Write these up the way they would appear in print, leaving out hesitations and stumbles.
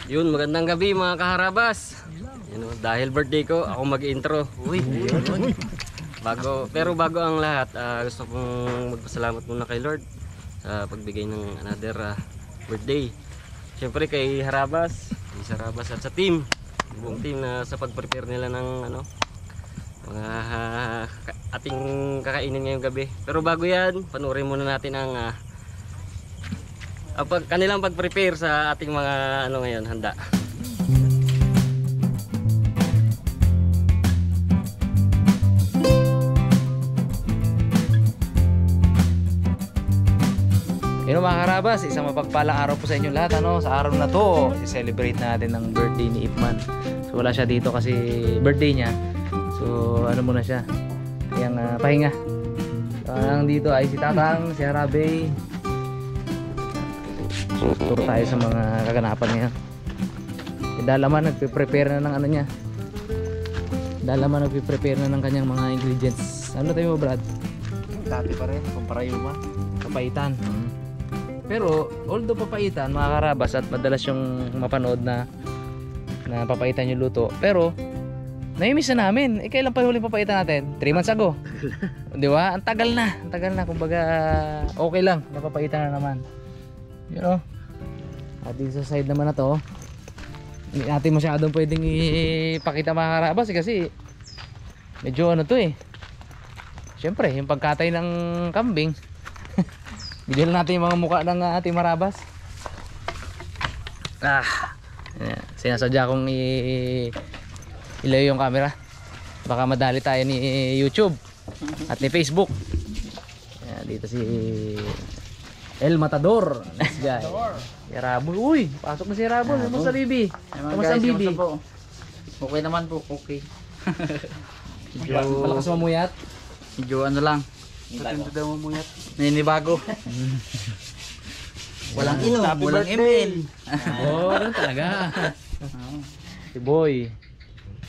Yun, magandang gabi mga kaharabas. Dahil birthday ko, ako mag-intro. Bago ang lahat, gusto kong magpasalamat muna kay Lord sa pagbigay ng another birthday. Siyempre kay Harabas, at sa team, buong team na sa pag-prepare nila ng mga ating kakainin ngayong gabi. Pero bago yan, panoorin muna natin ang kanilang pag-prepare sa ating mga ngayon, handa. Yun mga karabas, isang mapagpalang araw po sa inyo lahat. Sa araw na to, i-celebrate natin ang birthday ni Ipman. So wala siya dito kasi birthday niya. So muna siya, yung pahinga. So ang dito ay si Tatang, si Harabe. So turo tayo sa mga kaganapan niya. Si Dalaman nagpe-prepare na ng niya. Dalaman nagpe-prepare na ng kanyang mga ingredients. Ano tayo mo, Brad? Dati pa rin, kumpara yung Papaitan. Pero although papaitan mga karabas at madalas yung mapanood na papaitan yung luto, pero naimiss na namin. Kailan pa huling papaitan natin? 3 months ago. Di ba? Ang tagal na. Kumbaga okay lang, napapaitan na naman. You know? At dito sa side naman na to, hindi natin masyadong pwedeng ipakita mga karabas kasi medyo Siyempre, yung pagkatay ng kambing. Bigyan natin yung mga mukha ng ating marabas. Sinasadya kong ilayo yung camera. Baka madali tayo ni YouTube at ni Facebook. Dito si El Matador. This guy. Rabol. Uy, pasok na si Rabol. Kamusta Bibi? Kamusta ang Bibi? Okay naman po, okay. Palakas mamuyat. Medyo lang. Matindi daw mamuyat. Ninibago. Walang inom, walang email. Ganun talaga. Si Boy.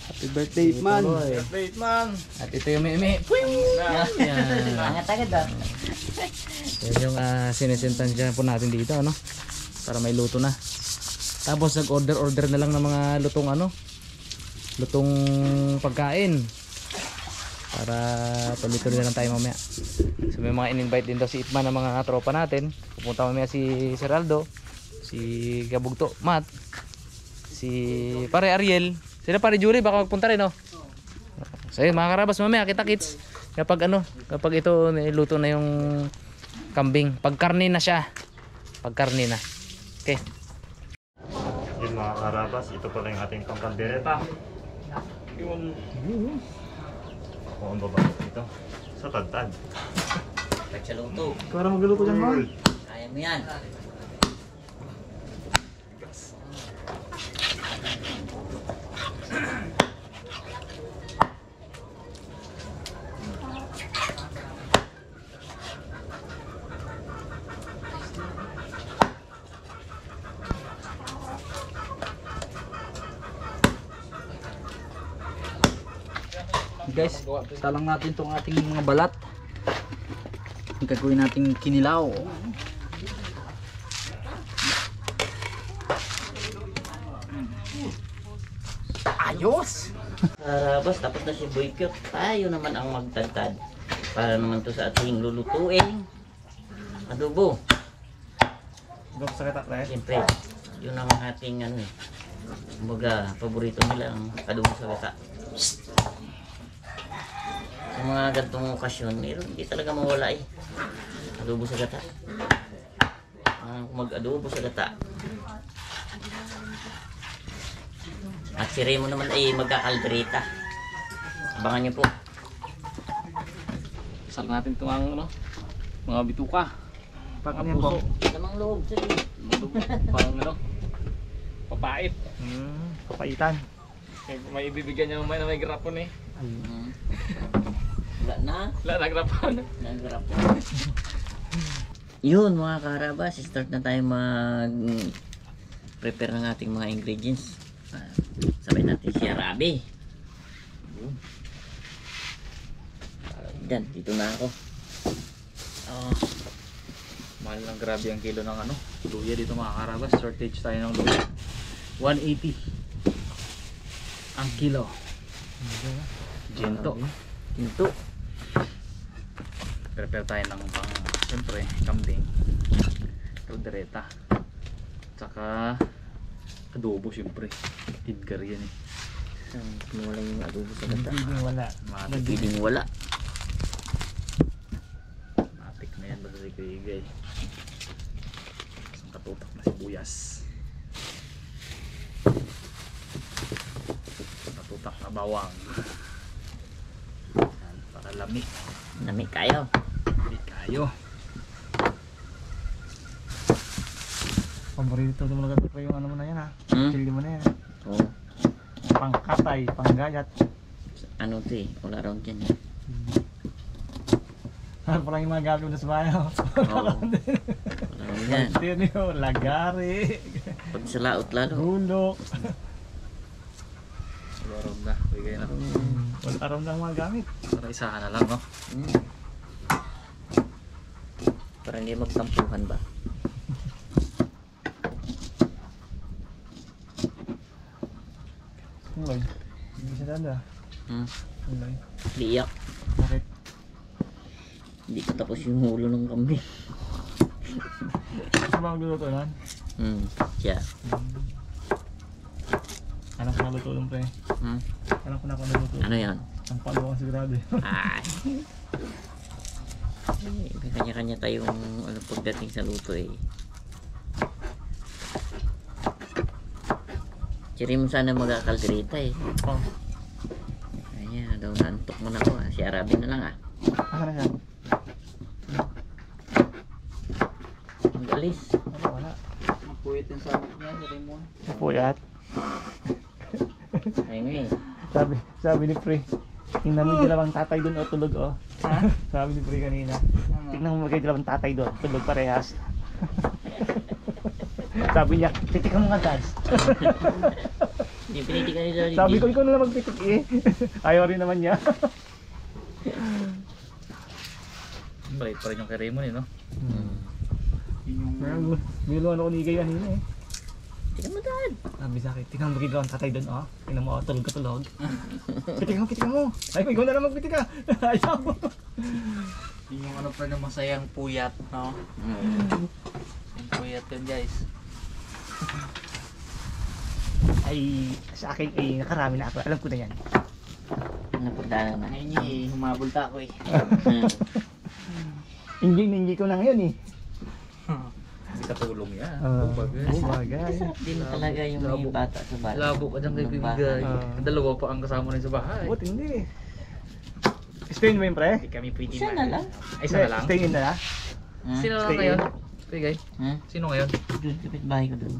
Happy birthday, man. Birthday, man. At ito yung meme. Agad-agad Yan yung sinesentansya po natin dito, para may luto na. Tapos nag-order na lang ng mga lutong pagkain. Para tuloy-tuloy na lang tayo mamaya. So may mga in-invite din daw si Ipman ng mga tropa natin. Pupunta mamaya si Seraldo, si Gabugto Matt, si Pare Ariel, sila Pare Julie baka magpunta rin So yun mga karabas, mamaya kita-kits kapag ito niluto na yung kambing. Pagkarne na siya. Pagkarne na. Okay. Yun mga karabas, ito pala yung ating pangkaldereta. Yun. Ang baba ito sa tagtad. Nagsaluto. Para magluto dyan mo. Kaya mo yan. Guys, talang natin itong ating mga balat. Gagawin nating kinilaw. Ayos! Harabas, tapos na si Boycott. Tayo naman ang magtagtad. Para naman to sa ating lulutuin. Adobo. Adobo sa katak na Siyempre, yun ang ating kumbaga, paborito nila ang adobo sa gata. Sa mga gantong okasyon, hindi talaga mawala adobo sa gata. Mag-adobo sa gata. At si Remo naman ay magkakaldereta. Abangan niyo po. Sal natin itong mga bituka. Pang puso. Tamang loob sa Parang papait. Papaitan. May ibibigyan niya na may grapon Wala na. Nagrapon. Yun mga kaharabas, start na tayo prepare ng ating mga ingredients. Sabay natin si Harabe. Diyan, dito na ako. Mahal ng grabe ang kilo ng luya dito mga karabas. Shortage tayo ng luya. 180 ang kilo. Ginto. Ginto. Prepare tayo ng pang, siyempre, kambing, kaldereta, tsaka adobo siyempre. Edgar yan eh. Wala yung adobo sa ganda. Hindi wala. Pwedeng wala. Matik na yan, basta si Igay. Isang katutak na sibuyas. Katutak na bawang. Yan, para lami. Nami kayo. Hindi kayo. Paborito mo na ganito yung ano mo na yan ha. Hmm? Chili mo na yan. Oh, Pangkatay, panggayat. ano to eh. Wala raw dyan. Ano pa lang yung mga gamit mo na sa bahay. Oo. Wala raw yan. Stereo, lagari, Pag sa laot lalo. gulok. Siguro na, bigay na. Wala aram ng mga gamit. Para isahan na lang, no? Hmm. Para hindi magtampuhan ba? Ulay. Hindi siya dada. Hmm. Ulay. Liyak. Bakit? Hindi ko tapos yung ulo ng kambing. Gusto ba magluluto nun? Hmm. Siya. Anak ko naluto nun pre. Hmm. Anak ko na ako naluto. Ano yan? Ang palo ko sigurado eh. Ay. May kanya-kanya tayong ano, pagdating sa luto eh. Siri mo sana magkakalderita eh. Oh. Kaya daw naantok mo na ako ah. Si Arabi na lang ah. Asa na siya? Mag-alis. Wala. Mapuyat yung samot niya, si Raymond. Puyat. Ayun nga eh. Sabi ni Pre. Tingnan mo yung dalawang tatay doon o tulog o. Ha? Sabi ni Pre kanina. Tingnan mo magay dalawang tatay doon. Tulog parehas. Sabi niya, titikan mo nga dads. Hindi pinitikan ni Daddy. Sabi ko, ikaw na lang magpitik eh. Ayaw rin naman niya. Balik pa rin yung kay Raymond eh, no? Binuluan ako ni Igay kanina eh. Tika mo dad. Sabi sa akin, tingnan mo magay dalawang tatay doon o. Tingnan mo, tulog ka tulog. Pitikan mo. Ay, ikaw na lang magpitik ka. Ayaw. Yung ano pa na masayang puyat, no? Yung puyat yun guys. Ay, sa akin ay nakarami na ako. Alam ko na yan. Napagdala na. Ngayon eh, humabulta ako eh. Hindi ko na ngayon eh. Hindi katulong yan. Bagay. Din talaga yung may bata sa bahay. Labo ka dyan kay Ng Bibigay. bahay. Dalawa pa ang kasama rin sa bahay. Buti hindi. Stay in mo yun, pre? Hindi kami pwede Isa na lang. Ay, isa na lang? Stay in na na? Hmm? Sino lang Stay ngayon? in. Bigay. Hmm? Sino ngayon? Doon, kapit bahay ko doon.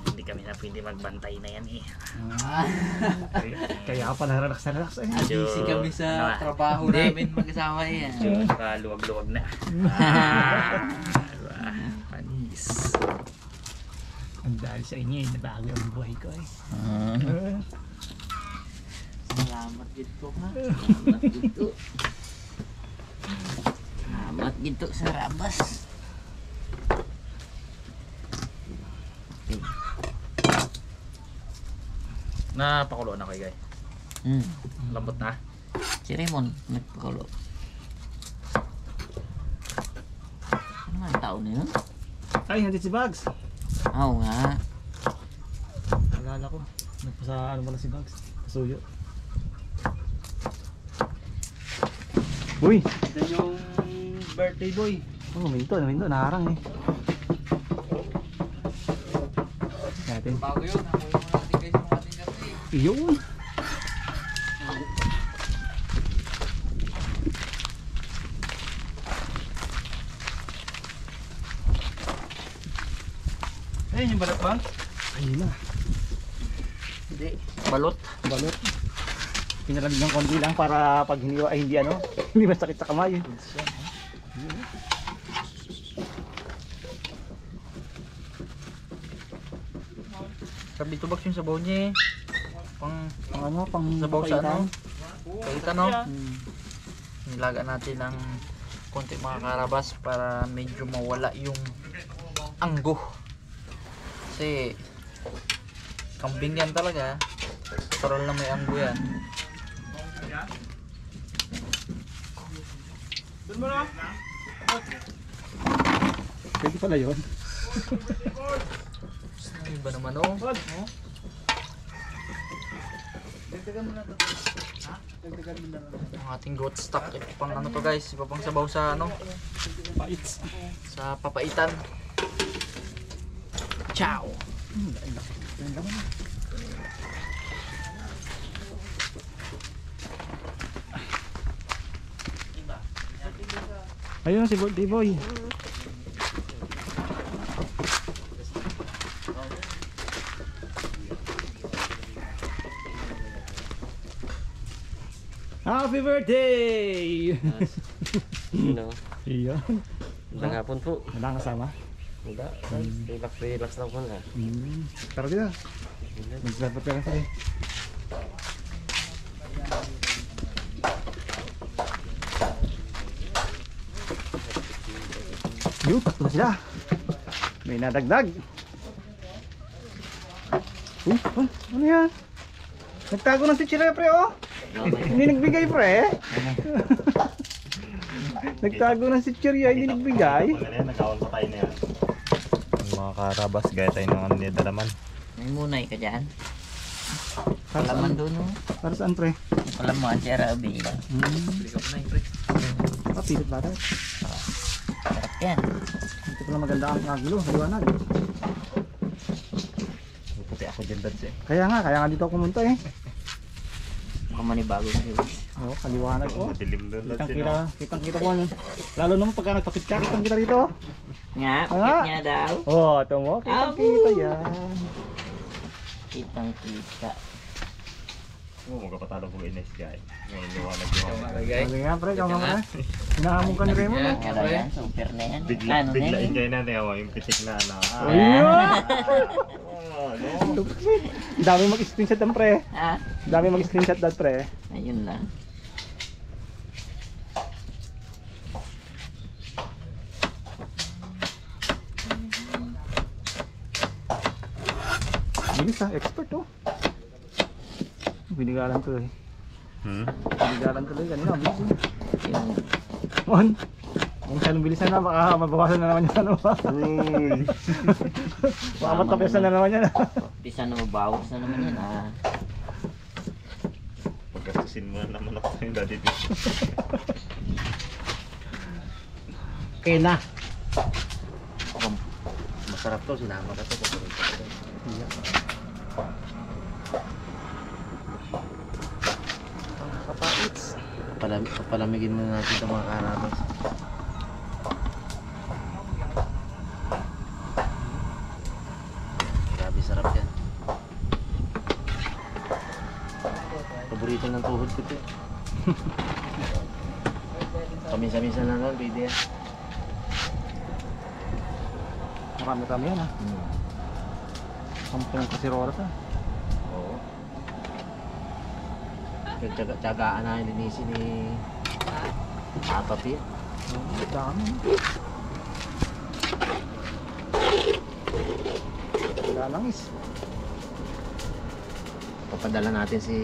Hindi kami na pwede magbantay na yan eh. Kaya pala relax na relax eh. Busy kami sa trabaho namin mag-asawa yan. Nakaluwag-luwag na. Panis. Ang dahil sa inyo eh, nabago ang buhay ko eh. Salamat dito ha. Salamat dito. Salamat dito sa rabas. Okay. Napakulo na kayo guys. Hmm. Lambot na. Si Raymond, nagpakulo. Ano nga ang tao na yun? Ay, hindi si Bugs. Oo nga. Alala ko. Nagpasa ano pala si Bugs. Pasuyo. Uy! Ito yung birthday boy. Oh, minto, naharang eh. Natin. Bago yun. Nakuha mo natin guys yung ating kasi. Iyon! Ayun yung balat bang? Ayun na. Hindi. Balot. Balot. Pinalamig ng konti lang para pag hiniwa ay hindi ano, hindi masakit sa kamay. Sabi ito box yung sabaw niya eh. Pang Pang ano, pang sabaw sa papaitan. ano. Kaitan no? Nilaga natin ng konti mga karabas para medyo mawala yung anggo Kasi kambing yan talaga. Parol na may anggo yan. Pwede pala yun. Ano ba naman oh? Ang ating goat stock. Pang ano to guys, iba pang sabaw sa ano? Bites. Sa papaitan. Ciao! Ayun si birthday boy. Happy birthday! You know, Iyon. magandang hapon po. Wala kasama. Wala, relax lang po na. Tara kita. Mag-start pa kasi. Yun, tatlo sila. May nadagdag. Uy, ano yan? Nagtago ng sitsira pre oh. Hindi nagbigay pre. Nagtago ng sitsira, hindi nagbigay. Nagkawal pa tayo na yan. Mga karabas, gaya tayo ng ano niya dalaman. May munay ka dyan. Para Palaman saan? doon oh. Para saan pre? Palaman si Arabi. Bili ka pa na yun, pre. Pilit ba tayo? Sarap yan. Ito pala maganda ang kagulo, liwanag. Puti ako dyan dad eh. Kaya nga dito ako pumunta eh. Mukhang manibagong news. Oo, kaliwanag ko. Madilim doon dad Kitang kita ko. Lalo naman pagka nagpakit ka, kitang kita rito. Nga, Ah. pakit niya daw. Oh, ito mo, kitang kita yan. Kitang kita. Oo, magkapatalo po Ines guys. Ngayon liwanag yung Sabi nga pre, ikaw nga pre. Hinahamon ka ni Raymond eh. Kaya yan, super na yan. Bigla, Ano na bigla yan? enjoy natin ako yung pitik na ano. Ayun! Oh, no. Dami mag-screenshot ng pre. Ah, Dami mag-screenshot dad pre. ayun lang. Bilis ha, expert oh. Binigalan tuloy. Binigalan tuloy kanina, bilis eh. Yung On. Kung siya bilis na baka mabawasan na naman yung ano. Uy. Baka matapiasan na naman yan. pisa na mabawas na naman yan ah. Pagkastusin mo na naman ako yung daddy. Okay na. Masarap to, sinama ka to. Kapait. Papalamigin muna natin itong mga karabas. Grabe sarap yan. Paborito ng tuhod ko ito. Paminsan-minsan lang naman, pwede yan. Marami-rami yan ha. 10 kasirola ta. Oo. Tsagaan na linisin ni Apat yan. Dami. Lalangis. Papadala natin si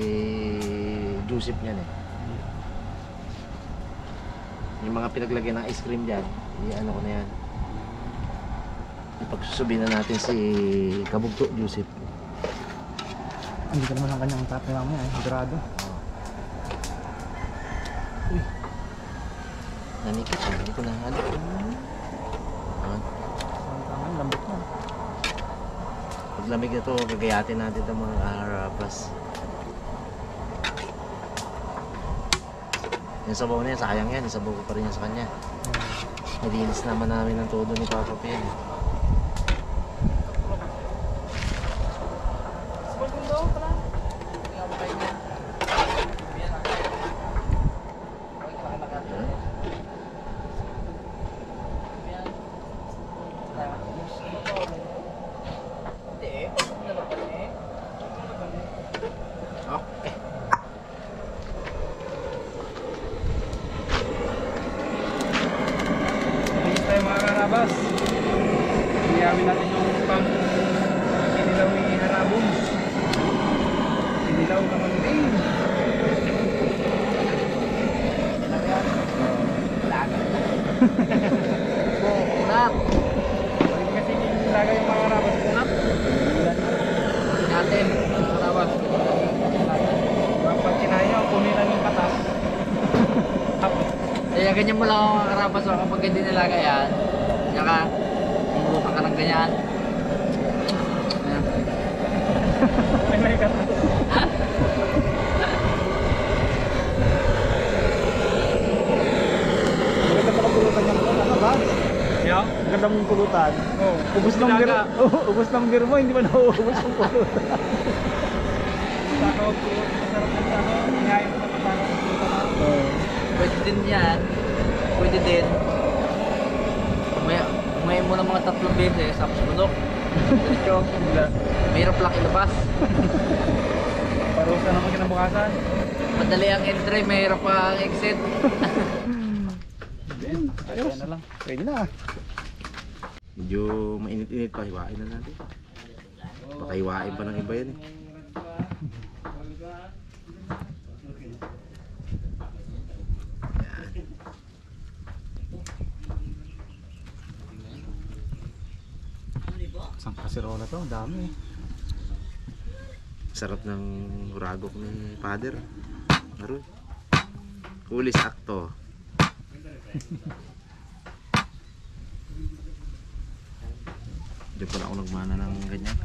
Joseph niyan eh. Yung mga pinaglagyan ng ice cream dyan, i-ano ko na yan. Ipagsusubi na natin si Kabugto Joseph. Hindi ka naman ang kanyang tatay mamaya eh. Grado. Nanikit siya, hindi ko na ano. Tama, lambot na. Pag lamig na to, gagayatin natin itong mga harabas. Yung sabaw na yan, sayang yan. Isabaw ko pa rin yan sa kanya. Nilinis naman namin ang todo ni Papa P. Bilis tayo mga karabas. Kunat. Pwede kasi nilagay yung mga karabas kunat. Natin. Karabas. Pag kinaya, kunin lang yung katas. Kaya ganyan mo lang ang mga karabas kapag hindi nilagay yan. Tsaka, umulutan ka ng ganyan. Ayan. May katas. Maganda pala pulutan yung karabas. Yeah? Maganda mong pulutan. Oh, ubos ng beer. Ubos ng beer mo, hindi ba nauubos yung pulutan? Masarap ng ano, hingayin mo na masarap ng pulutan. Pwede din yan. Pwede din. May mo ng mga 3 beses tapos bulok. Diretso. Mahirap lang ilabas. Parusa naman kinabukasan. Madali ang entry, mahirap pa ang exit. Ayos na lang. Pwede na. Medyo mainit-init pa, hiwain na natin. Pakahiwain pa ng iba yan eh. Isang kasirola to, dami. Sarap ng huragok ni Father. Aroy. Hulis akto. Hindi pa na ako nagmana ng ganyan.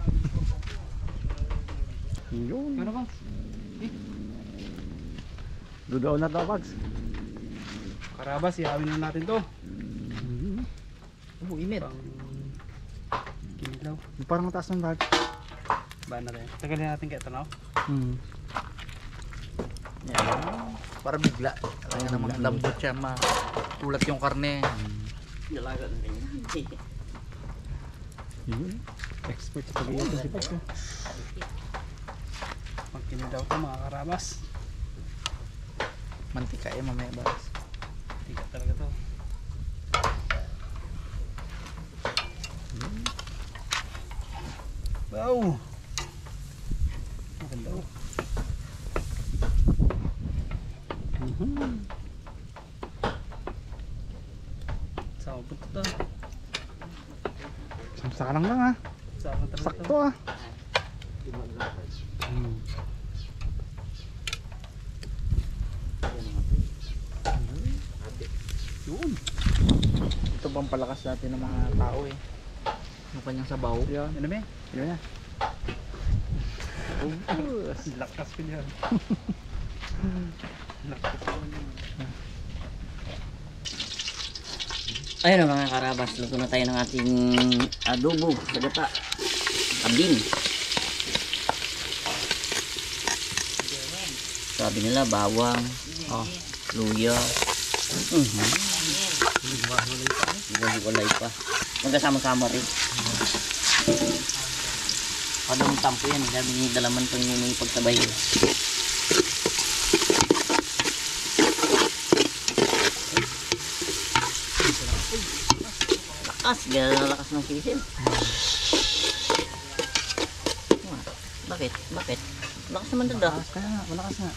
Yun. Ano ba? Dudaw na to, Pags. Karabas, ihawin na natin to. Init. Kinilaw. Parang mataas ng bag. Ba na rin. Tagalin natin kaya tanaw. Yan. Para bigla. Kaya namang lambot siya, makulat yung karne. Dalaga na rin yan. Yun. Expert sa pag-iito si Pags. Pag kinilaw to mga karabas. Mantika eh, mamaya ba? Tiga talaga to. Wow! Maganda oh. Saan punta to? Sakalang lang ha. Sakto ah. Yun. Ito bang palakas natin ng mga tao eh. Yung kanyang sabaw. Yan. Ano ba? Yan na. Lakas ko yan. Ayun na mga karabas, luto na tayo ng ating adobo sa gata. Kambing. Sabi nila bawang, luya. Hiwalay pa. Magkasama-sama rin. Padang tampo yan, sabi ni dalaman pang may pagtabay. Lakas, gano'n na lakas ng sisil. Bakit? Bakit? Lakas naman doon. Malakas ka nga, malakas nga.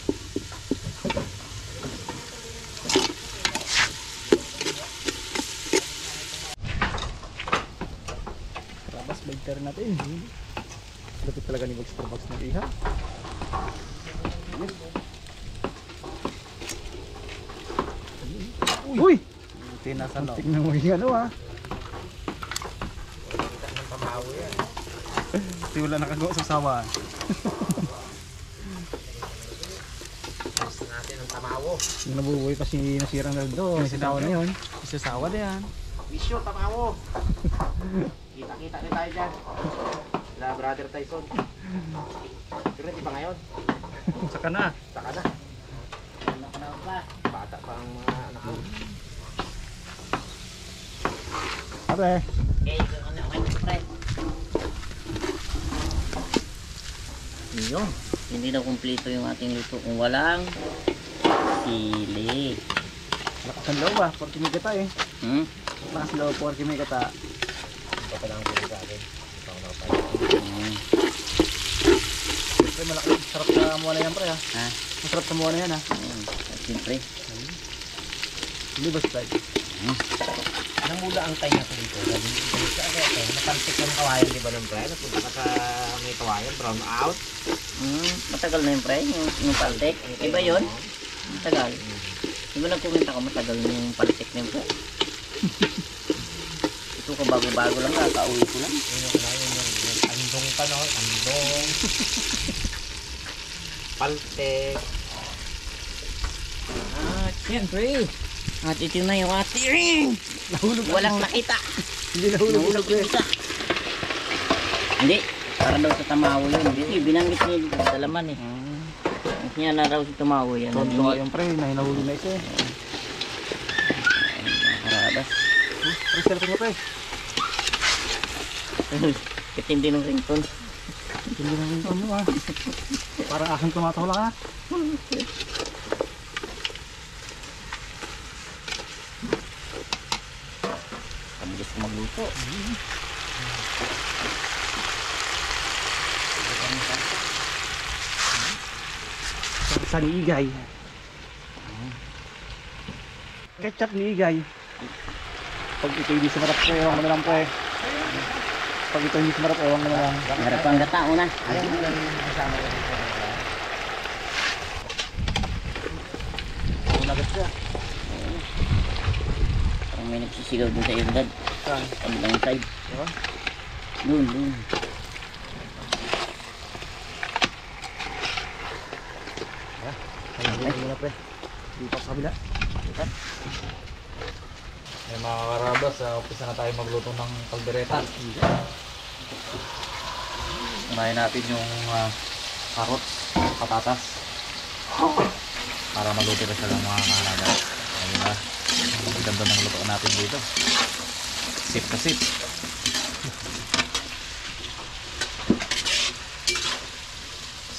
Karabas, bagter natin. Lapit talaga ni Bags Starbucks na iha. Uy! Tinasan no. Tingnan mo yung ano ha. Hindi wala nakagawa sa sawa. Yung nabubuhay pa si nasirang Naldo, may sasawa na yun. May sasawa na yan. Wisyo, tamawo! Kita-kita rin tayo dyan. La Brother Tyson. Pero hindi pa ngayon. Saka na. Saka na. Bata pa ang mga anak ko. Ape. Yun. Hindi daw kumpleto yung ating luto kung walang sili. Lakas ang loob ah, porque may gata eh. Lakas ang loob, porque may gata. Ito pa lang ang sa akin. Siyempre malaki, sarap sa muha na yan pre ha. Ha? Masarap sa muha na yan ha. Siyempre. Hindi ba slide? Namula ang tayo natin dito. Napantik yung kawayan, di ba nung pre? Napunta ka sa may kawayan, brown out. Matagal na yung pre, yung paltek. Iba yun? Matagal. Di ba nagkumenta ko matagal na yung paltek na yung pre? Ito ko bago-bago lang, kakauwi ko lang. Yung andong ka no? Andong. Paltek. Siyempre. At ito na yung ating. Walang nakita. Hindi nahulog Nahulog yung isa. Hindi. Para daw sa tamawo yun. Hindi, binanggit niya sa laman eh. Hindi niya na raw sa tamawo yan. Tonto nga yung pre, nahulog na isa eh. Karabas. Pre, cellphone mo pre. Katindi ng ringtone. Hindi na rin mo ah. Parang aking tumatawala ka. Kabilis ko magluto. Sa ni Igay. Ketchup ni Igay. Pag ito hindi sumarap ko, ewan mo na lang po eh. Pag ito hindi sumarap, ewan mo na lang. Meron pang gatao na. Nagat siya. Parang may nagsisigaw dun sa irdad. Saan? Kabilang side. Diba? Dun. Ay, muna pre. Dito sa kabila. Ay mga karabas, umpisa na tayo magluto ng kaldereta. Unahin natin yung carrots, patatas. Para maluto na siya ng mga karabas. Ayun na. Ang ganda ng luto natin dito. Sip na sip.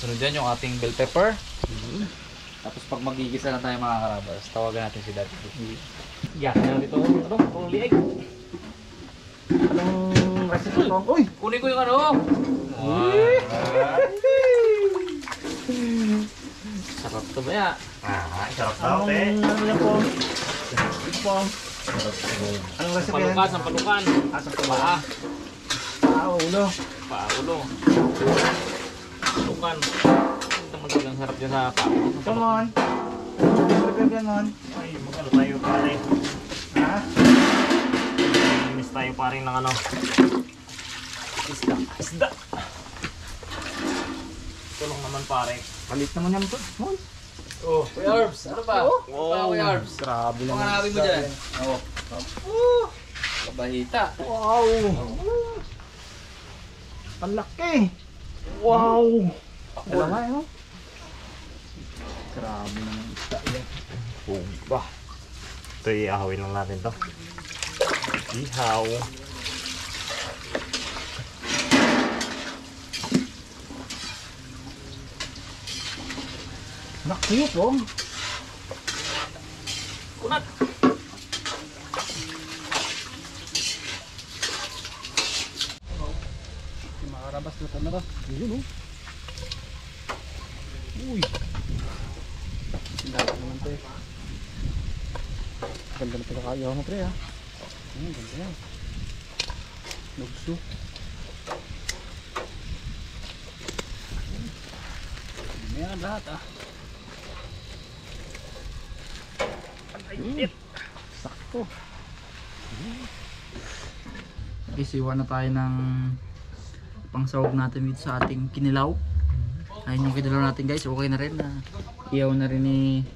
Sunod dyan yung ating bell pepper. Tapos pag magigisa na tayo mga karabas, tawagan natin si Daddy. Yak na dito. Ano? Ang liig. Anong recipe ito? Uy! Kunin ko yung ano! Sarap to ba? Sarap daw, te. Ano yan po? Po. Anong recipe yan? Sampalukan, sampalukan. Paa. Ulo. Paa, ulo. Sampalukan. Ito magagang sarap dyan sa paa. Come on. Prepare yan on. Ay, magano tayo pare. Ha? Miss tayo pare ng ano. Isda. Tulong naman pare. Palit naman yan to. Mon. Oh, Kuya Herbs, ano ba? Wow, Kuya Herbs. Grabe naman. Panganapin mo dyan. Oo. Kabahita. Wow. Ang laki. Wow. Dalawa eh. Oh. Grabe naman isda yan. Ba. Ito iahawin lang natin to. Ihaw. Laki po. Kunat. Makarabas na tanara. Yun oh. Uy. Sindala naman to eh. Ganda na pagkakayaw mo pre ha. Ganda yan. Nagso. Yan lahat ah. Sakto. Isiwa na tayo ng pangsawag natin dito sa ating kinilaw. Ayun yung kinilaw natin guys. Okay na rin. Iyaw na rin ni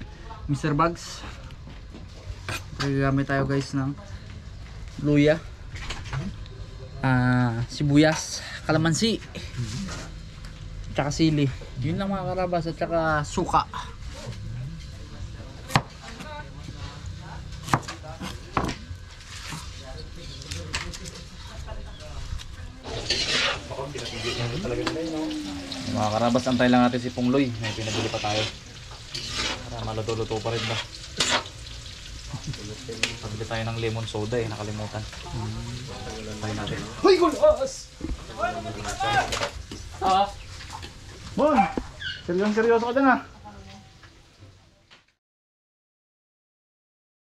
Mr. Bugs. Gagamit tayo guys ng luya, sibuyas, kalamansi, tsaka sili. Yun lang mga karabas at tsaka suka. Mga karabas, antay lang natin si Pungloy. May pinabili pa tayo. Para maluto-luto pa rin ba. Pabili tayo ng lemon soda eh, nakalimutan. Tayo natin. Hoy, gulas! Mon! Seryoso ka dyan ah.